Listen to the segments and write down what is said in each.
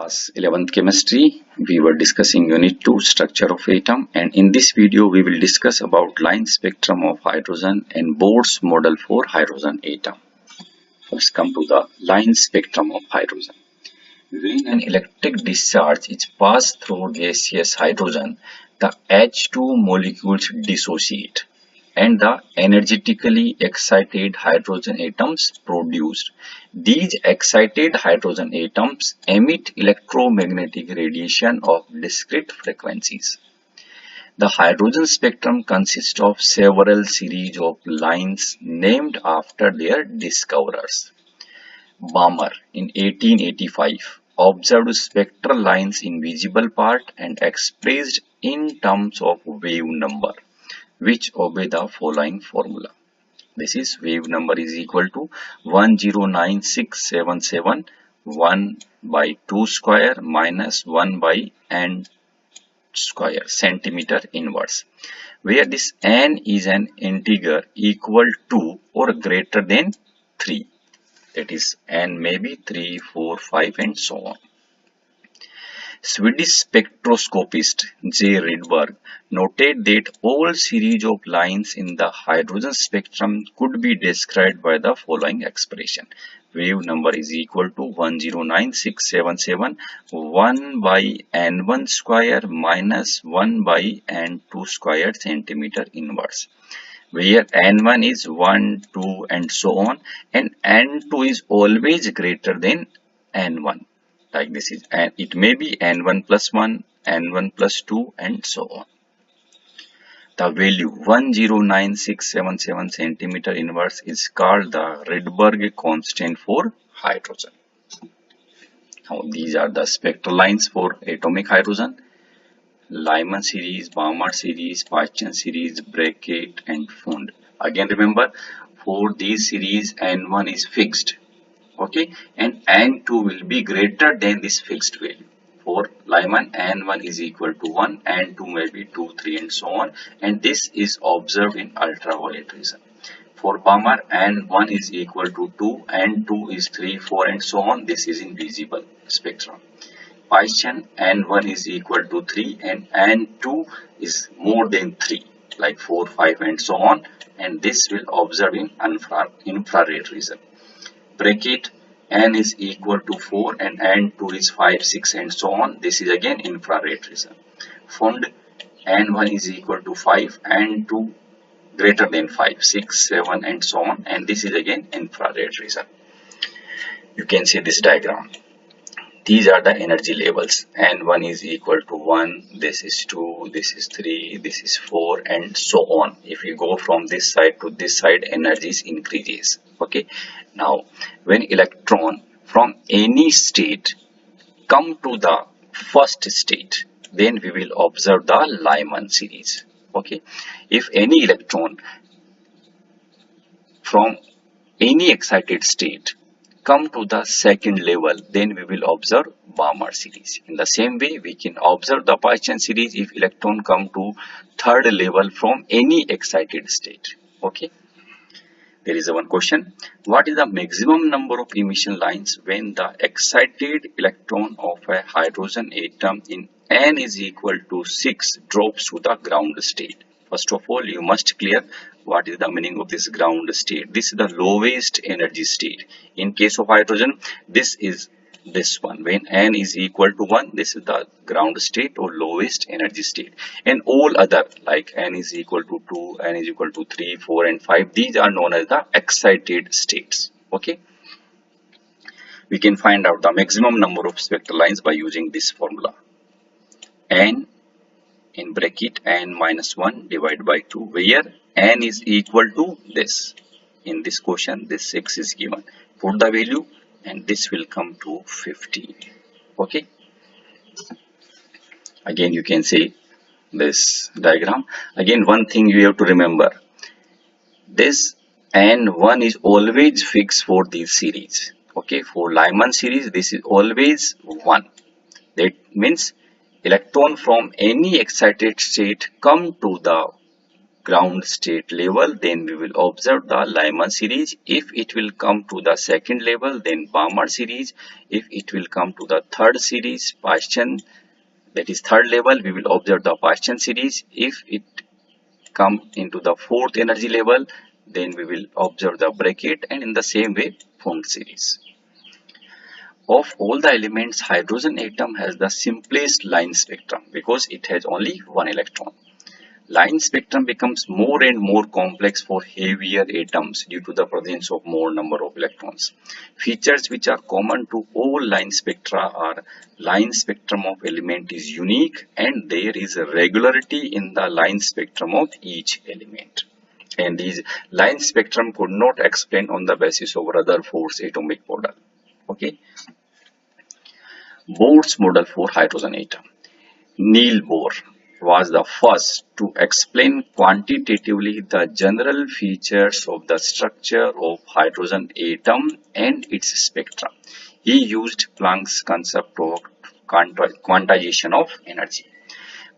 Class 11th chemistry, we were discussing unit 2 structure of atom, and in this video we will discuss about line spectrum of hydrogen and Bohr's model for hydrogen atom. First come to the line spectrum of hydrogen. When an electric discharge is passed through gaseous hydrogen, the H2 molecules dissociate and the energetically excited hydrogen atoms produced. These excited hydrogen atoms emit electromagnetic radiation of discrete frequencies. The hydrogen spectrum consists of several series of lines named after their discoverers. Bohrs in 1885 observed spectral lines in visible part and expressed in terms of wave number, which obey the following formula. This is wave number is equal to 109677 1 by 2 square minus 1 by n square centimeter inverse, where this n is an integer equal to or greater than 3. That is n may be 3, 4, 5 and so on. Swedish spectroscopist J. Rydberg noted that all series of lines in the hydrogen spectrum could be described by the following expression. Wave number is equal to 109677 1 by n1 square minus 1 by n2 square centimeter inverse, where n1 is 1, 2 and so on, and n2 is always greater than n1. Like this is, and it may be n1 plus 1, n1 plus 2 and so on. The value 109677 centimeter inverse is called the Rydberg constant for hydrogen. Now these are the spectral lines for atomic hydrogen: Lyman series, Bohrs series, Paschen series, bracket and Fund. Again remember, for these series n1 is fixed. Okay, and n2 will be greater than this fixed value. For Lyman, n1 is equal to 1, n2 may be 2, 3 and so on, and this is observed in ultraviolet region. For Bohrs, n1 is equal to 2, n2 is 3, 4 and so on. This is in visible spectrum. Paschen, n1 is equal to 3 and n2 is more than 3, like 4, 5 and so on, and this will observe in infrared region. Bracket, n is equal to 4 and n2 is 5, 6 and so on. This is again infrared region. Fund, n1 is equal to 5, n2 greater than 5, 6, 7 and so on, and this is again infrared region. You can see this diagram. These are the energy levels. N1 is equal to 1, this is 2, this is 3, this is 4 and so on. If you go from this side to this side, energies increases. Okay. Now when electron from any state come to the first state, then we will observe the Lyman series. Okay. If any electron from any excited state come to the second level, then we will observe Bohrs series. In the same way, we can observe the Paschen series if electron come to third level from any excited state. Okay. There is one question. What is the maximum number of emission lines when the excited electron of a hydrogen atom in n is equal to 6 drops to the ground state? First of all, you must clear what is the meaning of this ground state. This is the lowest energy state. In case of hydrogen, this is this one. When n is equal to 1, this is the ground state or lowest energy state. And all other, like n is equal to 2, n is equal to 3, 4 and 5, these are known as the excited states. Okay. We can find out the maximum number of spectral lines by using this formula. N in bracket n minus 1 divided by 2, where n is equal to this. In this question, this 6 is given. Put the value and this will come to 15. Okay. Again, you can see this diagram. Again, one thing you have to remember, this n1 is always fixed for this series. Okay, for Lyman series, this is always 1. That means electron from any excited state come to the ground state level, then we will observe the Lyman series. If it will come to the second level, then Balmer series. If it will come to the third series, Paschen, that is third level, we will observe the Paschen series. If it come into the fourth energy level, then we will observe the bracket, and in the same way Pfund series. Of all the elements, hydrogen atom has the simplest line spectrum because it has only one electron. Line spectrum becomes more and more complex for heavier atoms due to the presence of more number of electrons. Features which are common to all line spectra are line spectrum of element is unique and there is a regularity in the line spectrum of each element. And these line spectrum could not explain on the basis of Rutherford's atomic model. Okay. Bohr's model for hydrogen atom. Niels Bohr was the first to explain quantitatively the general features of the structure of hydrogen atom and its spectrum. He used Planck's concept of quantization of energy.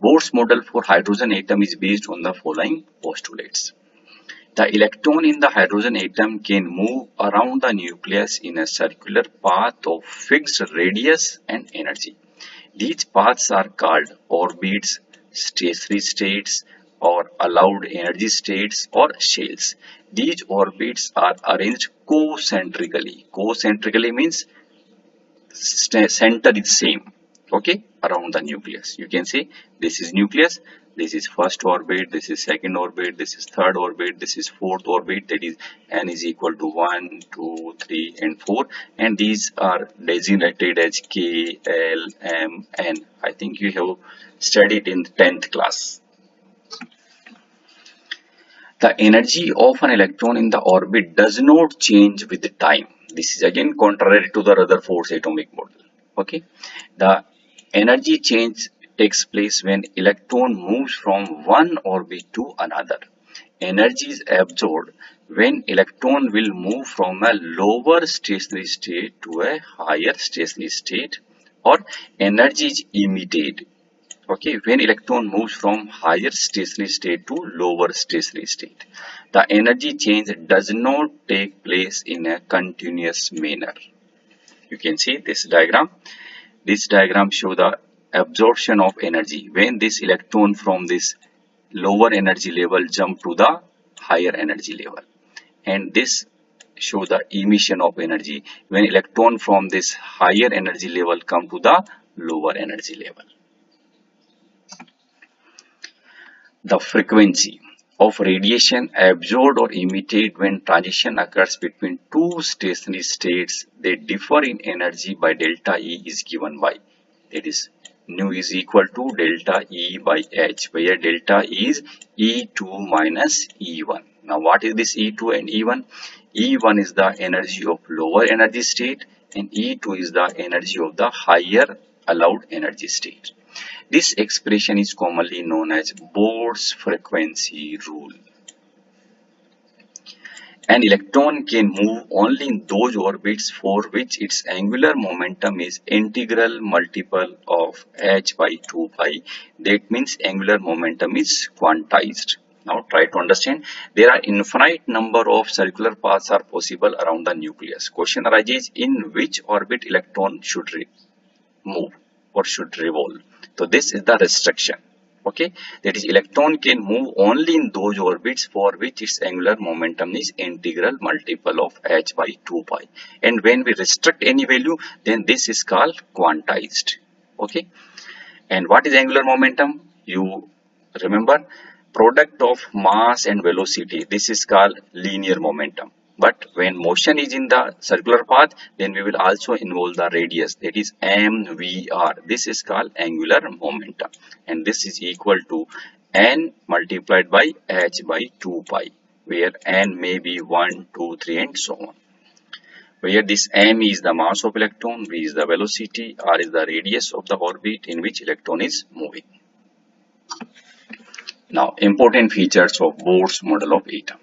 Bohr's model for hydrogen atom is based on the following postulates. The electron in the hydrogen atom can move around the nucleus in a circular path of fixed radius and energy. These paths are called orbits, stationary states, or allowed energy states, or shells. These orbits are arranged concentrically. Concentrically means center is same, okay, around the nucleus. You can say this is nucleus. This is first orbit, this is second orbit, this is third orbit, this is fourth orbit, that is n is equal to 1, 2, 3 and 4, and these are designated as K, L, M, N. I think you have studied in 10th class. The energy of an electron in the orbit does not change with the time. This is again contrary to the Rutherford's atomic model. Okay, the energy change takes place when electron moves from one orbit to another. Energy is absorbed when electron will move from a lower stationary state to a higher stationary state, or energy is emitted, okay, when electron moves from higher stationary state to lower stationary state. The energy change does not take place in a continuous manner. You can see this diagram. This diagram shows the absorption of energy when this electron from this lower energy level jump to the higher energy level, and this show the emission of energy when electron from this higher energy level come to the lower energy level. The frequency of radiation absorbed or emitted when transition occurs between two stationary states that differ in energy by delta E is given by, that is, nu is equal to delta E by H, where delta is E2 minus E1. Now what is this E2 and E1? E1 is the energy of lower energy state and E2 is the energy of the higher allowed energy state. This expression is commonly known as Bohr's frequency rule. An electron can move only in those orbits for which its angular momentum is integral multiple of h by 2 pi. That means angular momentum is quantized. Now try to understand. There are infinite number of circular paths are possible around the nucleus. Question arises, in which orbit electron should move or should revolve? So this is the restriction. Okay, that is, electron can move only in those orbits for which its angular momentum is integral multiple of h by 2 pi. And when we restrict any value, then this is called quantized. Okay, and what is angular momentum? You remember, product of mass and velocity. This is called linear momentum. But when motion is in the circular path, then we will also involve the radius, that is mvr. This is called angular momentum, and this is equal to n multiplied by h by 2 pi, where n may be 1, 2, 3 and so on. Where this m is the mass of electron, v is the velocity, r is the radius of the orbit in which electron is moving. Now, important features of Bohr's model of atom.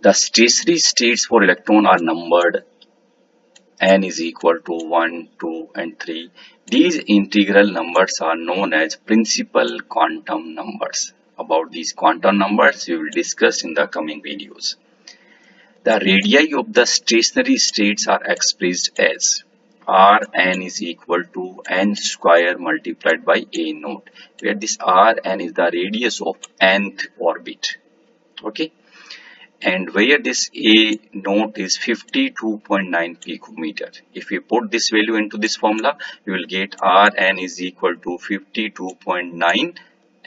The stationary states for electron are numbered. N is equal to 1, 2 and 3. These integral numbers are known as principal quantum numbers. About these quantum numbers we will discuss in the coming videos. The radii of the stationary states are expressed as Rn is equal to n square multiplied by a naught, where this Rn is the radius of nth orbit. Okay, and where this a naught is 52.9 picometer. If we put this value into this formula, we will get Rn is equal to 52.9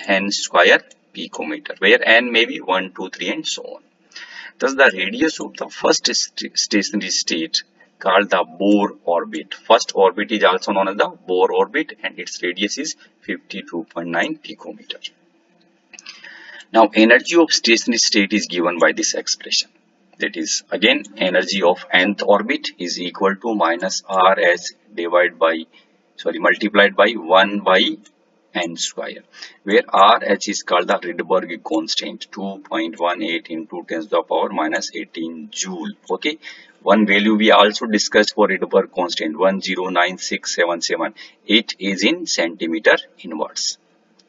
n square picometer, where n may be 1, 2, 3 and so on. Thus, the radius of the first stationary state called the Bohr orbit. First orbit is also known as the Bohr orbit and its radius is 52.9 picometer. Now, energy of stationary state is given by this expression. That is, again, energy of nth orbit is equal to minus Rs multiplied by 1 by n square, where Rh is called the Rydberg constant, 2.18 into 10 to the power minus 18 joule. Okay, one value we also discussed for Rydberg constant, 109677. It is in centimeter inverse,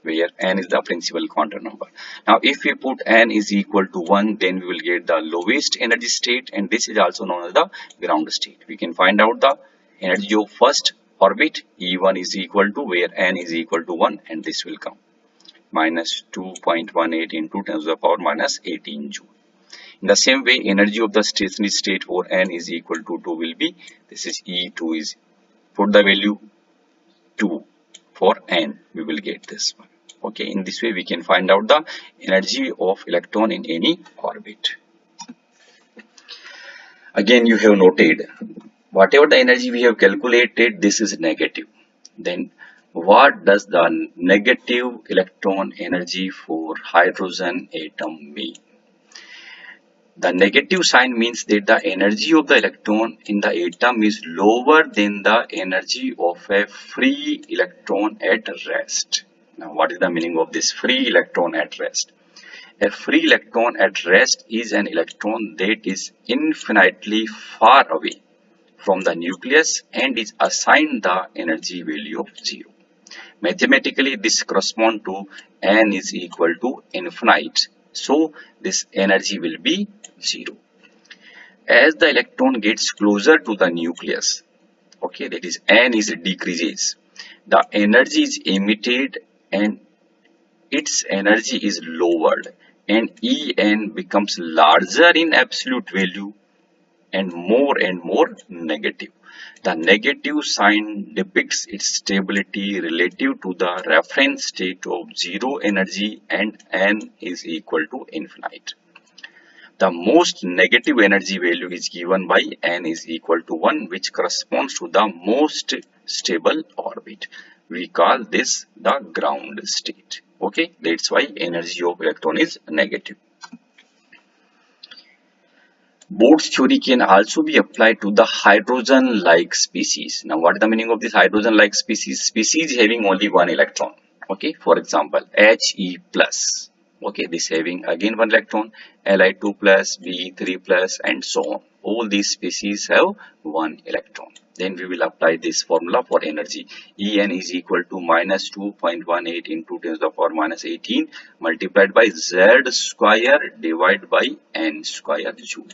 where n is the principal quantum number. Now, if we put n is equal to 1, then we will get the lowest energy state, and this is also known as the ground state. We can find out the energy of first orbit. E1 is equal to, where n is equal to 1, and this will come minus 2.18 into 10 to the power minus 18 joule. In the same way, energy of the stationary state for n is equal to 2 will be, this is E2 is, put the value 2 for n, we will get this one. Okay, in this way we can find out the energy of electron in any orbit. Again, you have noted, whatever the energy we have calculated, this is negative. Then what does the negative electron energy for hydrogen atom mean? The negative sign means that the energy of the electron in the atom is lower than the energy of a free electron at rest. Now, what is the meaning of this free electron at rest? A free electron at rest is an electron that is infinitely far away from the nucleus and is assigned the energy value of 0. Mathematically, this corresponds to n is equal to infinite. So, this energy will be 0. As the electron gets closer to the nucleus, okay, that is n is decreases, the energy is emitted and its energy is lowered, and En becomes larger in absolute value and more negative. The negative sign depicts its stability relative to the reference state of 0 energy and n is equal to infinite. The most negative energy value is given by n is equal to 1, which corresponds to the most stable orbit. We call this the ground state. Okay, that's why energy of electron is negative. Bohr's theory can also be applied to the hydrogen-like species. Now, what is the meaning of this hydrogen-like species? Species having only one electron. Okay, for example, He plus. Okay, this having again one electron, Li2 plus, Be3 plus, and so on. All these species have one electron. Then we will apply this formula for energy. En is equal to minus 2.18 into 10 to the power minus 18 multiplied by Z square divided by N square joule.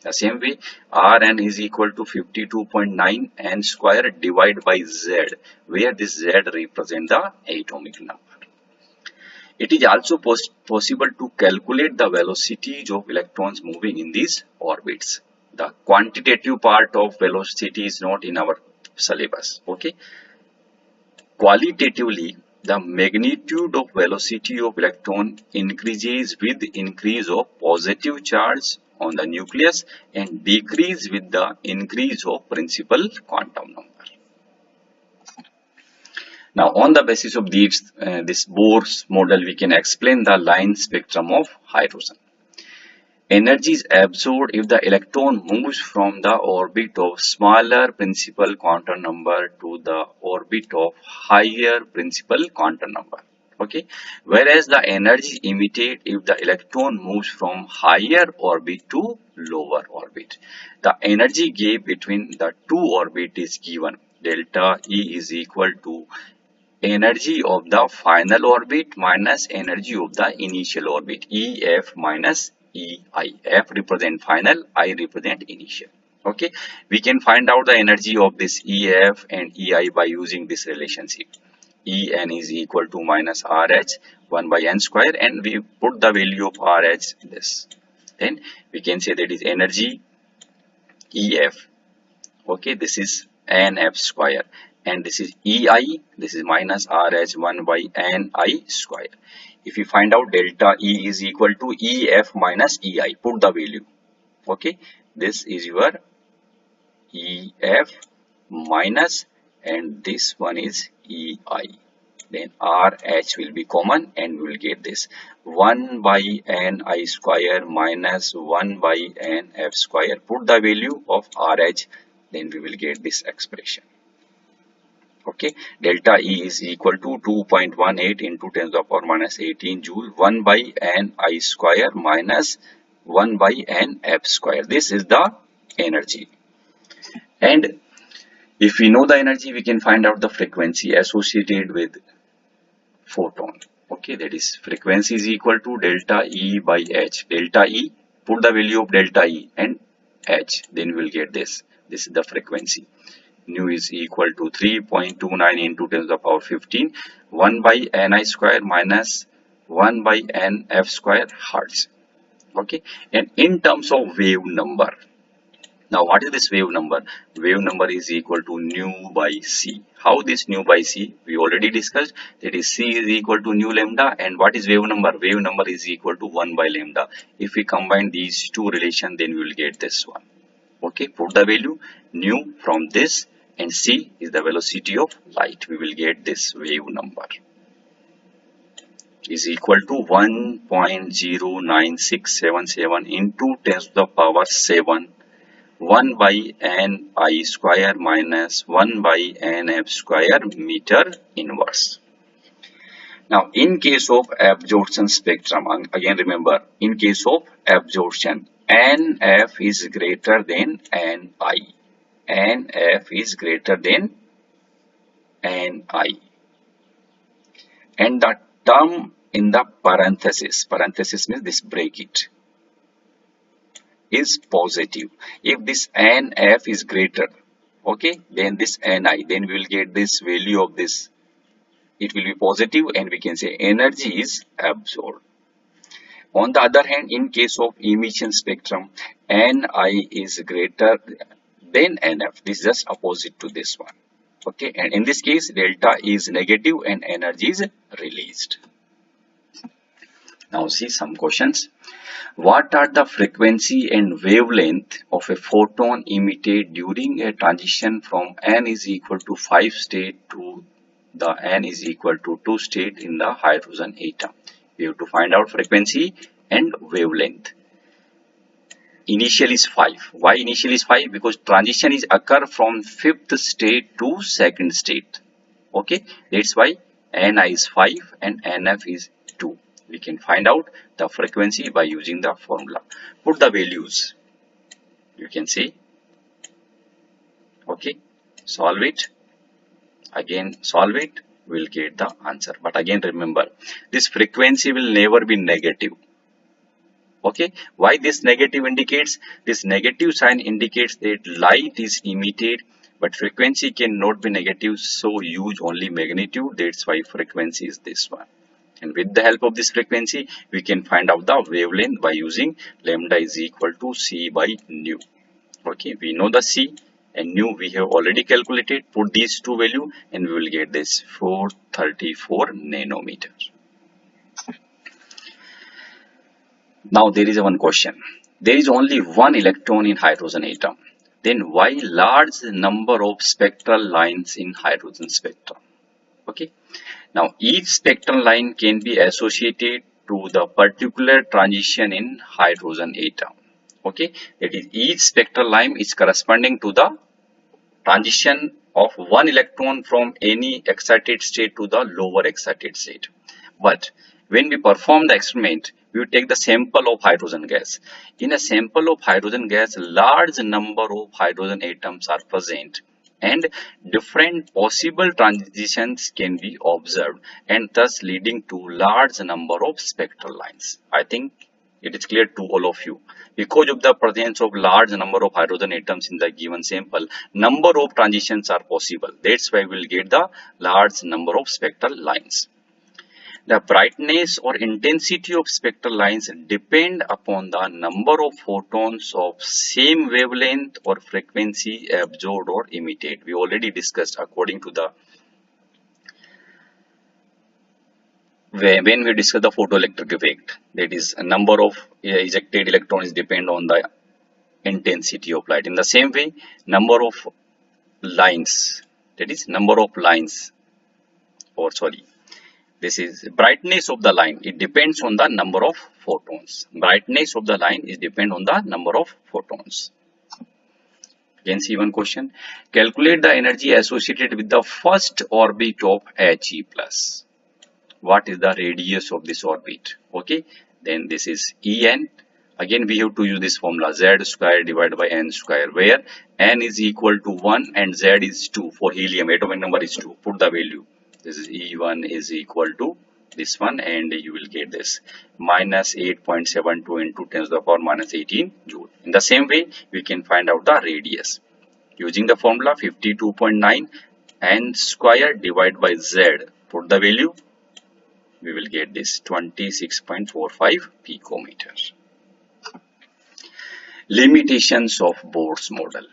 The same way, Rn is equal to 52.9 n square divided by Z, where this Z represents the atomic number. It is also possible to calculate the velocities of electrons moving in these orbits. The quantitative part of velocity is not in our syllabus. Okay. Qualitatively, the magnitude of velocity of electron increases with increase of positive charge on the nucleus and decrease with the increase of principal quantum number. Now, on the basis of this Bohr's model, we can explain the line spectrum of hydrogen. Energy is absorbed if the electron moves from the orbit of smaller principal quantum number to the orbit of higher principal quantum number. Okay, whereas the energy emitted if the electron moves from higher orbit to lower orbit. The energy gap between the two orbits is given. Delta E is equal to energy of the final orbit minus energy of the initial orbit, EF minus EI. F represent final, I represent initial. Okay, we can find out the energy of this EF and EI by using this relationship. En is equal to minus RH 1 by n square, and we put the value of RH this. Then we can say that is energy EF. Okay, this is NF square, and this is EI, this is minus RH 1 by NI square. If you find out delta E is equal to EF minus EI, put the value. Okay, this is your EF minus, and this one is EI. Then RH will be common, and we will get this 1 by NI square minus 1 by NF square. Put the value of RH, then we will get this expression. Okay, delta E is equal to 2.18 into 10 to the power minus 18 joule, 1 by NI square minus 1 by NF square. This is the energy. And if we know the energy, we can find out the frequency associated with photon. Okay, that is frequency is equal to delta E by H. Delta E, put the value of delta E and H, then we will get this. This is the frequency. Nu is equal to 3.29 into 10 to the power 15, 1 by Ni square minus 1 by Nf square hertz. Okay, and in terms of wave number, now what is this wave number? Wave number is equal to nu by c. How this nu by c? We already discussed, that is c is equal to nu lambda, and what is wave number? Wave number is equal to 1 by lambda. If we combine these two relations, then we will get this one. Okay, put the value nu from this, and c is the velocity of light. We will get this wave number is equal to 1.09677 into 10 to the power 7, 1 by Ni square minus 1 by Nf square meter inverse. Now, in case of absorption spectrum, again remember, in case of absorption, Nf is greater than Ni. Nf is greater than Ni. And the term in the parenthesis means this bracket, is positive. If this Nf is greater, okay, then this Ni, then we will get this value of this. It will be positive, and we can say energy is absorbed. On the other hand, in case of emission spectrum, Ni is greater than Nf. This is just opposite to this one. Okay, and in this case, delta is negative and energy is released. Now see some questions. What are the frequency and wavelength of a photon emitted during a transition from n is equal to 5 state to the n is equal to 2 state in the hydrogen atom? We have to find out frequency and wavelength. Initial is 5. Why initial is 5? Because transition is occur from 5th state to 2nd state. Okay, that's why Ni is 5 and Nf is 2. We can find out the frequency by using the formula. Put the values. You can see. Okay, solve it. Again, solve it. We'll get the answer. But again, remember, this frequency will never be negative. Okay, why this negative indicates? This negative sign indicates that light is emitted, but frequency cannot be negative, so use only magnitude. That's why frequency is this one. And with the help of this frequency, we can find out the wavelength by using lambda is equal to c by nu. Okay, we know the c and nu we have already calculated. Put these two values and we will get this 434 nanometers. Now there is one question. There is only one electron in hydrogen atom. Then why large number of spectral lines in hydrogen spectrum? Okay. Now each spectral line can be associated to the particular transition in hydrogen atom. Okay. That is, each spectral line is corresponding to the transition of one electron from any excited state to the lower excited state. But when we perform the experiment, we take the sample of hydrogen gas. In a sample of hydrogen gas, large number of hydrogen atoms are present, and different possible transitions can be observed, and thus leading to large number of spectral lines. I think it is clear to all of you. Because of the presence of large number of hydrogen atoms in the given sample, number of transitions are possible. That's why we'll get the large number of spectral lines. The brightness or intensity of spectral lines depend upon the number of photons of same wavelength or frequency absorbed or emitted. We already discussed according to the when we discuss the photoelectric effect, that is a number of ejected electrons depend on the intensity of light. In the same way, number of lines, that is number of lines, or sorry, this is brightness of the line. It depends on the number of photons. Brightness of the line is depend on the number of photons. You can see one question. Calculate the energy associated with the first orbit of He plus. What is the radius of this orbit? Okay, then this is En. Again, we have to use this formula, Z square divided by N square, where N is equal to 1 and Z is 2. For helium, atomic number is 2. Put the value. This is E1 is equal to this one, and you will get this minus 8.72 into 10 to the power minus 18 joule. In the same way, we can find out the radius. Using the formula 52.9 N square divided by Z. Put the value. We will get this 26.45 picometer. Limitations of Bohr's model.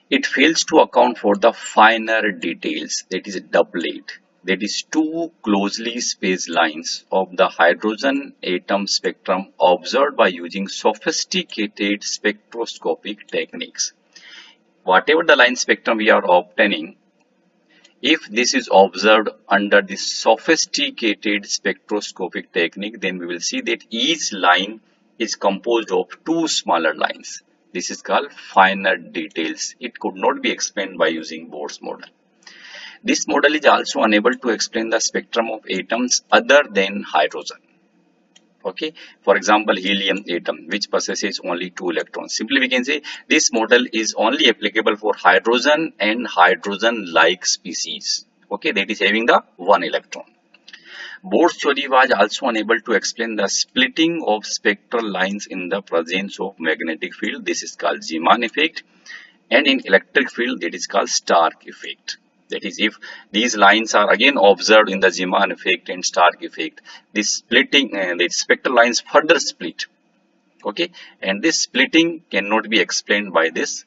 It fails to account for the finer details, that is doublet, that is two closely spaced lines of the hydrogen atom spectrum observed by using sophisticated spectroscopic techniques. Whatever the line spectrum we are obtaining, if this is observed under the sophisticated spectroscopic technique, then we will see that each line is composed of two smaller lines. This is called finer details. It could not be explained by using Bohr's model. This model is also unable to explain the spectrum of atoms other than hydrogen. Okay, for example, helium atom, which possesses only 2 electrons. Simply we can say this model is only applicable for hydrogen and hydrogen-like species. Okay, that is having the 1 electron. Bohr's theory was also unable to explain the splitting of spectral lines in the presence of magnetic field. This is called Zeeman effect, and in electric field that is called Stark effect. That is, if these lines are again observed in the Zeeman effect and Stark effect, this splitting and the spectral lines further split. Okay, and this splitting cannot be explained by this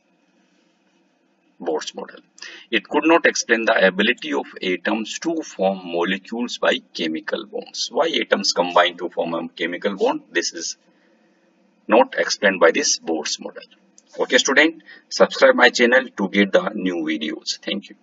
Bohr's model. It could not explain the ability of atoms to form molecules by chemical bonds. Why atoms combine to form a chemical bond? This is not explained by this Bohr's model. Okay, student, subscribe my channel to get the new videos. Thank you.